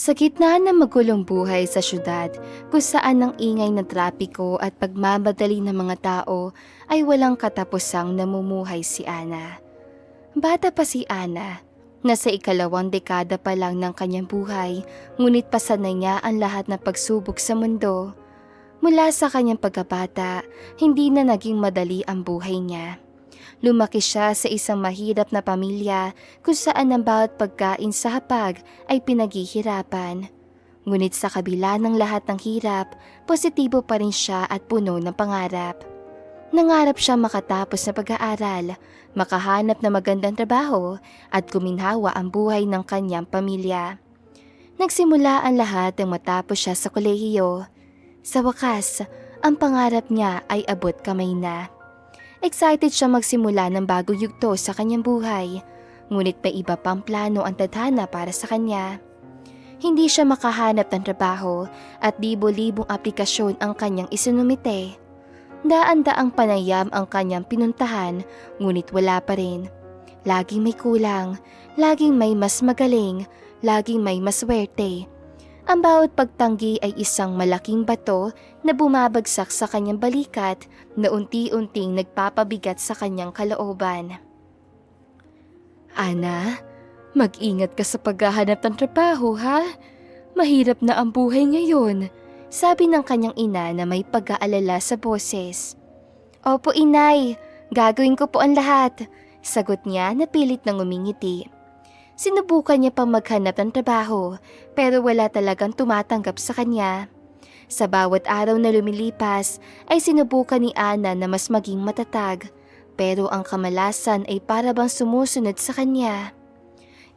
Sa gitna ng magulong buhay sa syudad, kung saan ang ingay ng trapiko at pagmamadali ng mga tao ay walang katapusang namumuhay si Ana. Bata pa si Ana, nasa ikalawang dekada pa lang ng kanyang buhay, ngunit pasanay niya ang lahat ng pagsubok sa mundo. Mula sa kanyang pagkabata, hindi na naging madali ang buhay niya. Lumaki siya sa isang mahirap na pamilya kung saan ang bawat pagkain sa hapag ay pinaghihirapan. Ngunit sa kabila ng lahat ng hirap, positibo pa rin siya at puno ng pangarap. Nangarap siya makatapos na pag-aaral, makahanap ng magandang trabaho at kuminhawa ang buhay ng kanyang pamilya. Nagsimula ang lahat nang matapos siya sa kolehiyo. Sa wakas, ang pangarap niya ay abot kamay na. Excited siya magsimula ng bagong yugto sa kanyang buhay, ngunit may iba pang plano ang tadhana para sa kanya. Hindi siya makahanap ng trabaho at libo-libong aplikasyon ang kanyang isinumite. Daan-daang panayam ang kanyang pinuntahan, ngunit wala pa rin. Laging may kulang, laging may mas magaling, laging may maswerte. Ang bawat pagtanggi ay isang malaking bato na bumabagsak sa kanyang balikat na unti-unting nagpapabigat sa kanyang kalooban. Ana, mag-ingat ka sa paghahanap ng trabaho ha? Mahirap na ang buhay ngayon, sabi ng kanyang ina na may pag-aalala sa boses. Opo inay, gagawin ko po ang lahat, sagot niya na pilit nang umingiti. Sinubukan niya pang maghanap ng trabaho pero wala talagang tumatanggap sa kanya. Sa bawat araw na lumilipas ay sinubukan ni Ana na mas maging matatag pero ang kamalasan ay para bang sumusunod sa kanya.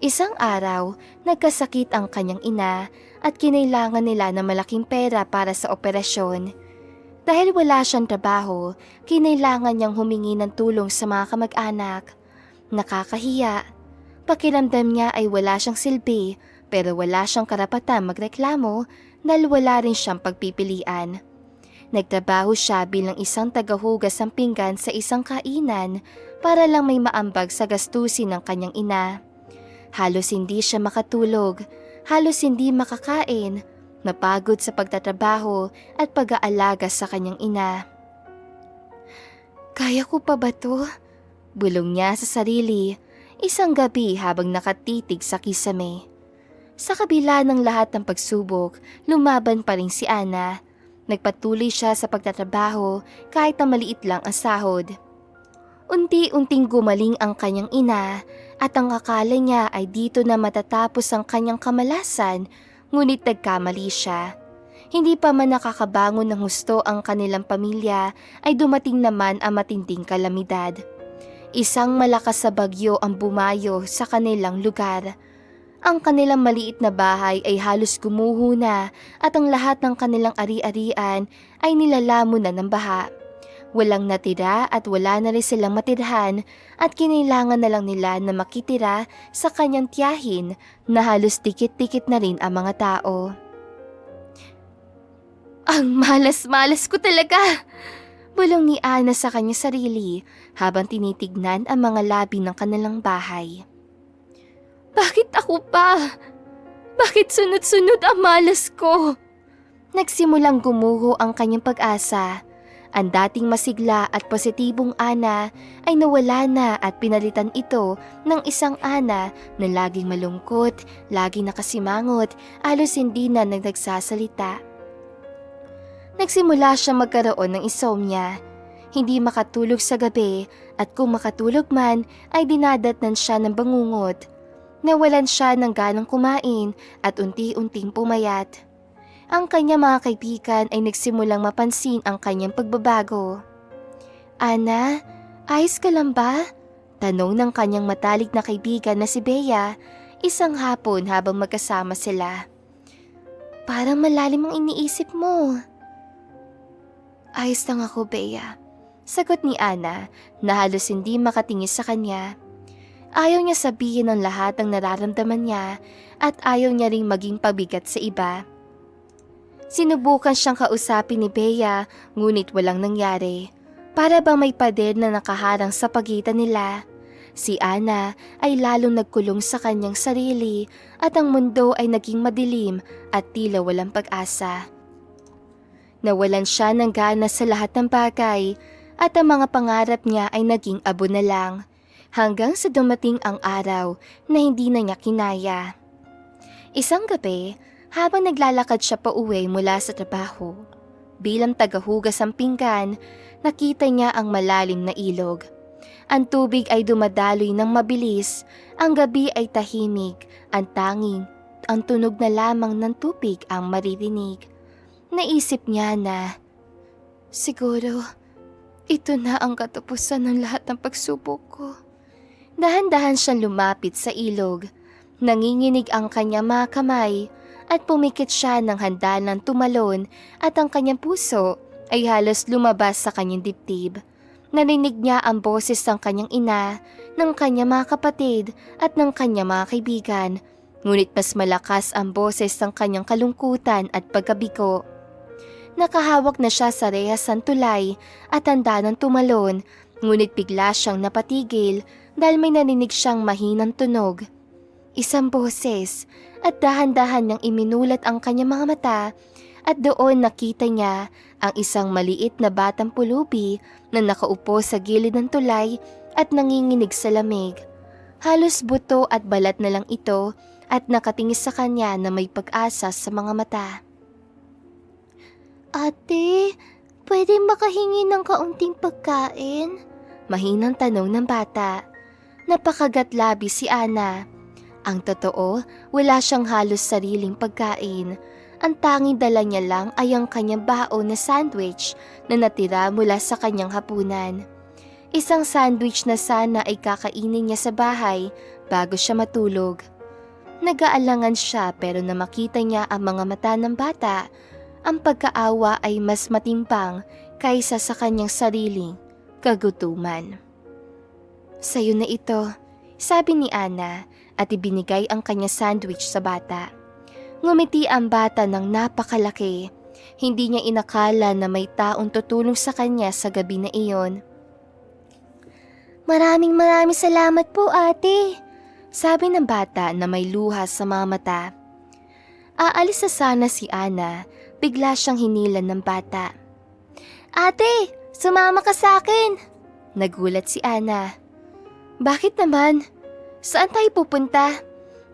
Isang araw, nagkasakit ang kanyang ina at kinailangan nila ng malaking pera para sa operasyon. Dahil wala siyang trabaho, kinailangan niyang humingi ng tulong sa mga kamag-anak. Nakakahiya. Pakiramdam niya ay wala siyang silbi pero wala siyang karapatang magreklamo dahil wala rin siyang pagpipilian. Nagtrabaho siya bilang isang tagahugas ng pinggan sa isang kainan para lang may maambag sa gastusin ng kanyang ina. Halos hindi siya makatulog, halos hindi makakain, napagod sa pagtatrabaho at pag-aalaga sa kanyang ina. Kaya ko pa ba to? Bulong niya sa sarili. Isang gabi habang nakatitig sa kisame. Sa kabila ng lahat ng pagsubok, lumaban pa rin si Ana. Nagpatuloy siya sa pagtatrabaho kahit na maliit lang ang sahod. Unti-unting gumaling ang kanyang ina at ang akala niya ay dito na matatapos ang kanyang kamalasan, ngunit nagkamali siya. Hindi pa man nakakabangon ng husto ang kanilang pamilya ay dumating naman ang matinding kalamidad. Isang malakas na bagyo ang bumayo sa kanilang lugar. Ang kanilang maliit na bahay ay halos gumuho na at ang lahat ng kanilang ari-arian ay nilalamon na ng baha. Walang natira at wala na rin silang matirhan at kinailangan na lang nila na makitira sa kanyang tiyahin na halos dikit-dikit na rin ang mga tao. Ang malas-malas ko talaga! Bulong ni Ana sa kanyang sarili habang tinitignan ang mga labi ng kanilang bahay. Bakit ako pa? Bakit sunod-sunod ang malas ko? Nagsimulang gumuho ang kanyang pag-asa. Ang dating masigla at positibong Ana ay nawala na at pinalitan ito ng isang Ana na laging malungkot, laging nakasimangot, halos hindi na nagsasalita. Nagsimula siya magkaroon ng insomnia. Hindi makatulog sa gabi at kung makatulog man ay dinadatnan siya ng bangungot. Nawalan siya ng ganang kumain at unti-unting pumayat. Ang kanyang mga kaibigan ay nagsimulang mapansin ang kanyang pagbabago. Ana, ayos ka lang ba? Tanong ng kanyang matalik na kaibigan na si Bea isang hapon habang magkasama sila. Parang malalim ang iniisip mo. Ayos lang ako, Bea. Sagot ni Ana na halos hindi makatingin sa kanya. Ayaw niya sabihin ng lahat ng nararamdaman niya at ayaw niya ring maging pabigat sa iba. Sinubukan siyang kausapin ni Bea ngunit walang nangyari. Para bang may pader na nakaharang sa pagitan nila. Si Ana ay lalong nagkulong sa kanyang sarili at ang mundo ay naging madilim at tila walang pag-asa. Nawalan siya ng gana sa lahat ng bagay at ang mga pangarap niya ay naging abo na lang hanggang sa dumating ang araw na hindi na niya kinaya. Isang gabi, habang naglalakad siya pauwi mula sa trabaho, bilang tagahugas ng pinggan, nakita niya ang malalim na ilog. Ang tubig ay dumadaloy ng mabilis, ang gabi ay tahimik, ang tunog na lamang ng tubig ang maririnig. Naisip niya na, siguro, ito na ang katapusan ng lahat ng pagsubok ko. Dahan-dahan siyang lumapit sa ilog. Nanginginig ang kanyang mga kamay at pumikit siya ng handa ng tumalon at ang kanyang puso ay halos lumabas sa kanyang dibdib. Narinig niya ang boses ng kanyang ina, ng kanyang mga kapatid at ng kanyang mga kaibigan. Ngunit mas malakas ang boses ng kanyang kalungkutan at pagkabigo. Nakahawak na siya sa rehas ng tulay at handa ng tumalon, ngunit bigla siyang napatigil dahil may narinig siyang mahinang tunog. Isang boses at dahan-dahan niyang iminulat ang kanyang mga mata at doon nakita niya ang isang maliit na batang pulubi na nakaupo sa gilid ng tulay at nanginginig sa lamig. Halos buto at balat na lang ito at nakatingin sa kanya na may pag-asa sa mga mata. Ate, pwede makahingi ng kaunting pagkain? Mahinang tanong ng bata. Napakagatlabi si Ana. Ang totoo, wala siyang halos sariling pagkain. Ang tanging dala niya lang ay ang kanyang baon na sandwich na natira mula sa kanyang hapunan. Isang sandwich na sana ay kakainin niya sa bahay bago siya matulog. Nag-aalangan siya pero na makita niya ang mga mata ng bata, ang pagkaawa ay mas matimpang kaysa sa kanyang sariling kagutuman. Sa'yo na ito, sabi ni Ana at ibinigay ang kanyang sandwich sa bata. Ngumiti ang bata ng napakalaki. Hindi niya inakala na may taong tutulong sa kanya sa gabi na iyon. Maraming salamat po ate, sabi ng bata na may luha sa mga mata. Aalis na sana si Ana, bigla siyang hinilan ng bata. Ate, sumama ka sa akin! Nagulat si Ana. Bakit naman? Saan tayo pupunta?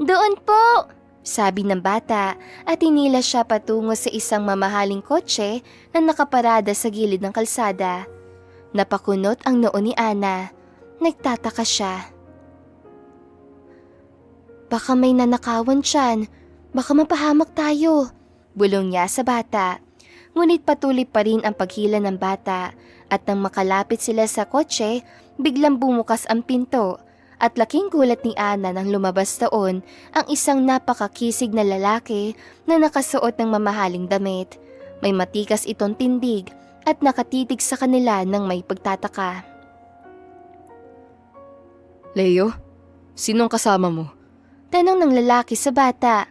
Doon po, sabi ng bata at hinila siya patungo sa isang mamahaling kotse na nakaparada sa gilid ng kalsada. Napakunot ang noo ni Ana. Nagtataka siya. Baka may nanakawan siyan. Baka mapahamak tayo, bulong niya sa bata. Ngunit patuloy pa rin ang paghila ng bata at nang makalapit sila sa kotse, biglang bumukas ang pinto at laking gulat ni Ana nang lumabas doon ang isang napakakisig na lalaki na nakasuot ng mamahaling damit. May matikas itong tindig at nakatitig sa kanila ng may pagtataka. Leo, sinong kasama mo? Tanong ng lalaki sa bata.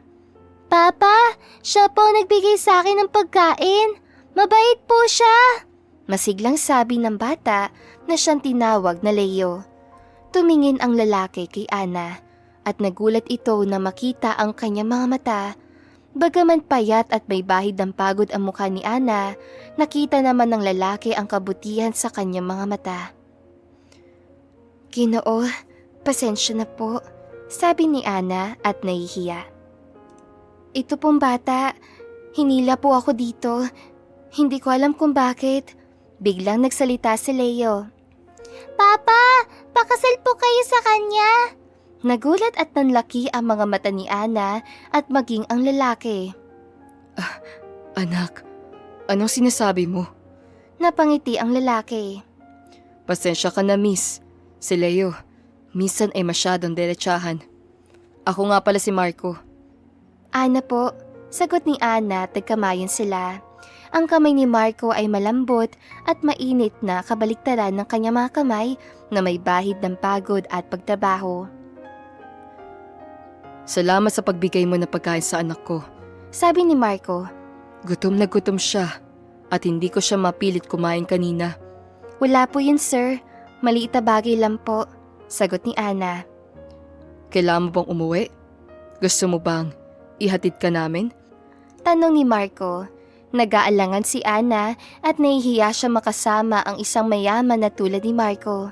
Papa, siya po nagbigay sa akin ng pagkain. Mabait po siya. Masiglang sabi ng bata na siyang tinawag na Leo. Tumingin ang lalaki kay Ana at nagulat ito na makita ang kanyang mga mata. Bagaman payat at may bahid ng pagod ang mukha ni Ana, nakita naman ng lalaki ang kabutihan sa kanyang mga mata. Ginoo, pasensya na po, sabi ni Ana at nahihiya. Ito pong bata, hinila po ako dito. Hindi ko alam kung bakit. Biglang nagsalita si Leo. Papa, pakasal po kayo sa kanya. Nagulat at nanlaki ang mga mata ni Ana at maging ang lalaki. Anak, anong sinasabi mo? Napangiti ang lalaki. Pasensya ka na, miss. Si Leo, minsan ay masyadong derechahan. Ako nga pala si Marco. Ana po, sagot ni Ana at nagkamayan sila. Ang kamay ni Marco ay malambot at mainit na kabaliktaran ng kanyang mga kamay na may bahid ng pagod at pagtrabaho. Salamat sa pagbigay mo ng pagkain sa anak ko. Sabi ni Marco. Gutom na gutom siya at hindi ko siya mapilit kumain kanina. Wala po yun sir, maliit na bagay lang po, Sagot ni Ana. Kailangan mo bang umuwi? Gusto mo bang ihatid ka namin? Tanong ni Marco. Nag-aalangan si Ana at nahihiya siya makasama ang isang mayaman na tulad ni Marco.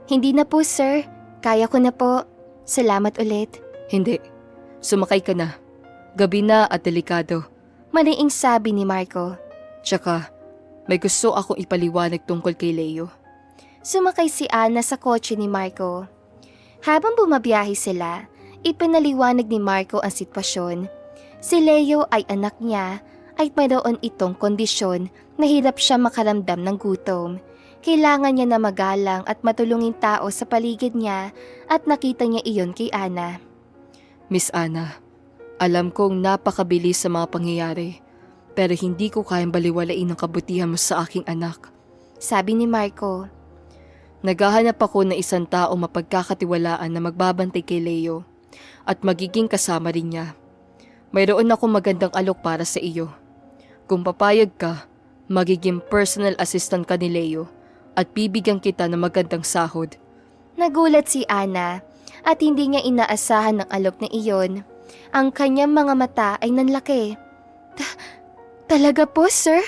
Hindi na po sir, kaya ko na po. Salamat ulit. Hindi. Sumakay ka na. Gabi na at delikado. Maliing sabi ni Marco. Tsaka, may gusto akong ipaliwanag tungkol kay Leo. Sumakay si Ana sa kotse ni Marco. Habang bumabiyahe sila, ipinaliwanag ni Marco ang sitwasyon. Si Leo ay anak niya ay mayroon itong kondisyon na hirap siya makaramdam ng gutom. Kailangan niya na magalang at matulungin tao sa paligid niya at nakita niya iyon kay Ana. Miss Ana, alam kong napakabilis sa mga pangyayari, pero hindi ko kayang baliwalain ang kabutihan mo sa aking anak. Sabi ni Marco. Naghahanap ako ng isang tao mapagkakatiwalaan na magbabantay kay Leo at magiging kasama rin niya. Mayroon akong magandang alok para sa iyo. Kung papayag ka, magiging personal assistant ka ni Leo at bibigyan kita ng magandang sahod. Nagulat si Ana at hindi niya inaasahan ng alok na iyon. Ang kanyang mga mata ay nanlaki. Talaga po, sir?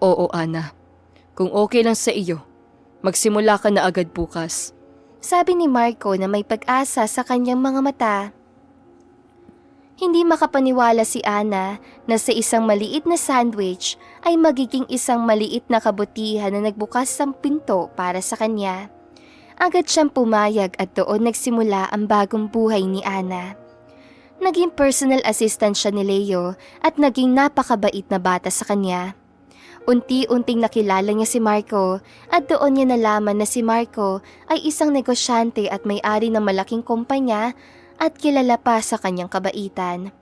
Oo, Ana. Kung okay lang sa iyo, magsimula ka na agad bukas. Sabi ni Marco na may pag-asa sa kanyang mga mata. Hindi makapaniwala si Ana na sa isang maliit na sandwich ay magiging isang maliit na kabutihan na nagbukas ng pinto para sa kanya. Agad siyang pumayag at doon nagsimula ang bagong buhay ni Ana. Naging personal assistant siya ni Leo at naging napakabait na bata sa kanya. Unti-unting nakilala niya si Marco at doon niya nalaman na si Marco ay isang negosyante at may-ari ng malaking kumpanya at kilala pa sa kanyang kabaitan.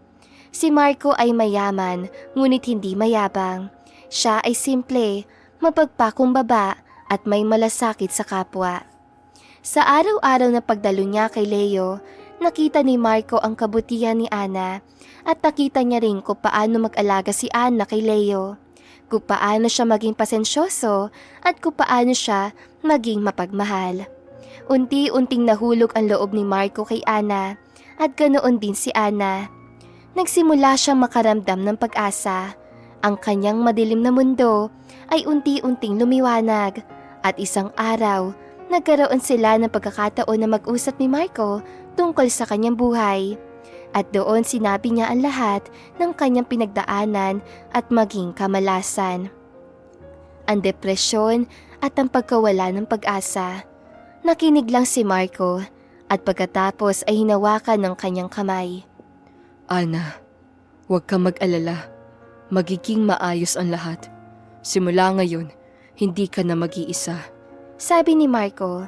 Si Marco ay mayaman ngunit hindi mayabang. Siya ay simple, mapagpakumbaba at may malasakit sa kapwa. Sa araw-araw na pagdalo niya kay Leo, nakita ni Marco ang kabutihan ni Ana at nakita niya rin kung paano mag-alaga si Ana kay Leo, kung paano siya maging pasensyoso at kung paano siya maging mapagmahal. Unti-unting nahulog ang loob ni Marco kay Ana at ganoon din si Ana. Nagsimula siyang makaramdam ng pag-asa. Ang kanyang madilim na mundo ay unti-unting lumiwanag at isang araw nagkaroon sila ng pagkakataon na mag-usap ni Marco tungkol sa kanyang buhay. At doon sinabi niya ang lahat ng kanyang pinagdaanan at maging kamalasan. Ang depresyon at ang pagkawala ng pag-asa. Nakinig lang si Marco at pagkatapos ay hinawakan ng kanyang kamay. Ana, huwag kang mag-alala. Magiging maayos ang lahat. Simula ngayon, hindi ka na mag-iisa. Sabi ni Marco.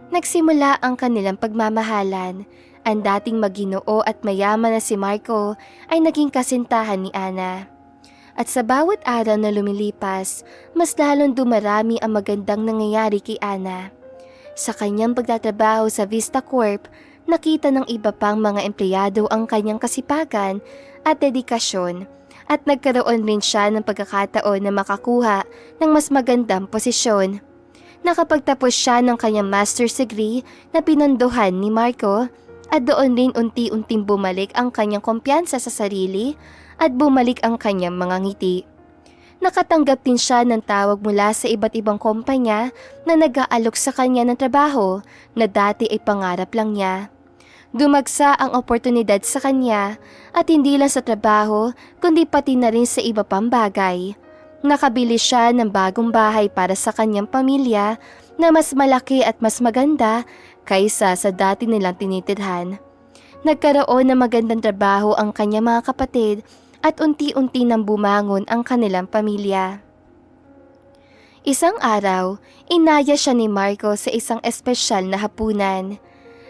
Nagsimula ang kanilang pagmamahalan. Ang dating maginoo at mayaman na si Marco ay naging kasintahan ni Ana. At sa bawat araw na lumilipas, mas lalong dumarami ang magandang nangyayari kay Ana. Sa kanyang pagtatrabaho sa Vista Corp, nakita ng iba pang mga empleyado ang kanyang kasipagan at dedikasyon at nagkaroon rin siya ng pagkakataon na makakuha ng mas magandang posisyon. Nakapagtapos siya ng kanyang master's degree na pinondohan ni Marco at doon rin unti-unting bumalik ang kanyang kumpiyansa sa sarili at bumalik ang kanyang mga ngiti. Nakatanggap din siya ng tawag mula sa iba't ibang kumpanya na nag-aalok sa kanya ng trabaho na dati ay pangarap lang niya. Dumagsa ang oportunidad sa kanya at hindi lang sa trabaho kundi pati na rin sa iba pang bagay. Nakabili siya ng bagong bahay para sa kanyang pamilya na mas malaki at mas maganda kaysa sa dati nilang tinitirhan. Nagkaroon ng magandang trabaho ang kanyang mga kapatid at unti-unti nang bumangon ang kanilang pamilya. Isang araw, inaya siya ni Marco sa isang espesyal na hapunan.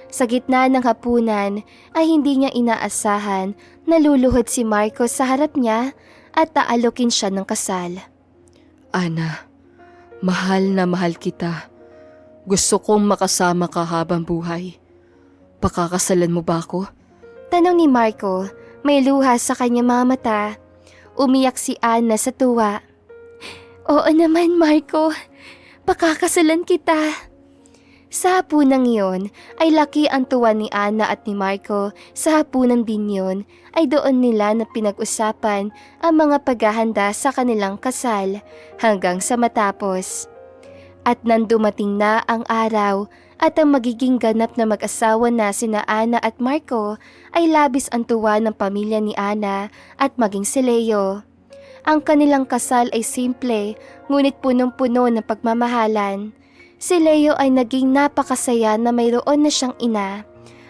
Sa gitna ng hapunan ay hindi niya inaasahan na luluhod si Marco sa harap niya at taalokin siya ng kasal. Ana, mahal na mahal kita. Gusto kong makasama ka habang buhay. Pakakasalan mo ba ako? Tanong ni Marco, may luha sa kanyang mga mata. Umiyak si Ana sa tuwa. Oo naman, Marco. Pakakasalan kita. Sa hapunang iyon ay laki ang tuwa ni Ana at ni Marco. Sa hapunan din yun ay doon nila na pinag-usapan ang mga paghahanda sa kanilang kasal hanggang sa matapos. At nang dumating na ang araw at ang magiging ganap na mag-asawa na sina Ana at Marco ay labis ang tuwa ng pamilya ni Ana at maging si Leo. Ang kanilang kasal ay simple ngunit punong-puno ng pagmamahalan. Si Leo ay naging napakasaya na mayroon na siyang ina.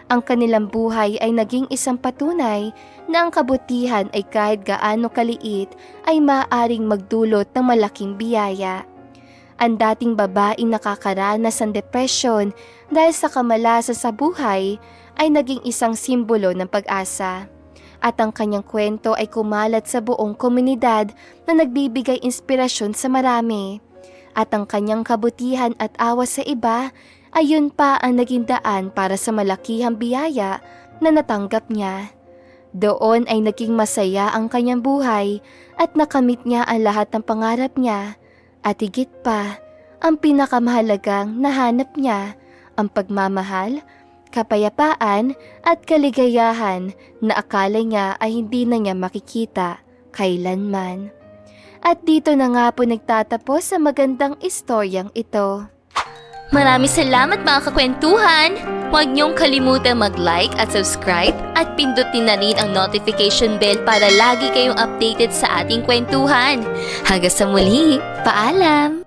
Ang kanilang buhay ay naging isang patunay na ang kabutihan ay kahit gaano kaliit ay maaaring magdulot ng malaking biyaya. Ang dating babaeng nakakaranas ng depresyon dahil sa kamalasan sa buhay ay naging isang simbolo ng pag-asa. At ang kanyang kwento ay kumalat sa buong komunidad na nagbibigay inspirasyon sa marami. At ang kanyang kabutihan at awa sa iba ay yun pa ang naging daan para sa malakihang biyaya na natanggap niya. Doon ay naging masaya ang kanyang buhay at nakamit niya ang lahat ng pangarap niya. At higit pa, ang pinakamahalagang nahanap niya, ang pagmamahal, kapayapaan at kaligayahan na akala niya ay hindi na niya makikita kailanman. At dito na nga po nagtatapos sa magandang istoryang ito. Maraming salamat mga kakwentuhan! Huwag niyong kalimutan mag-like at subscribe at pindutin na rin ang notification bell para lagi kayong updated sa ating kwentuhan. Hanggang sa muli, paalam!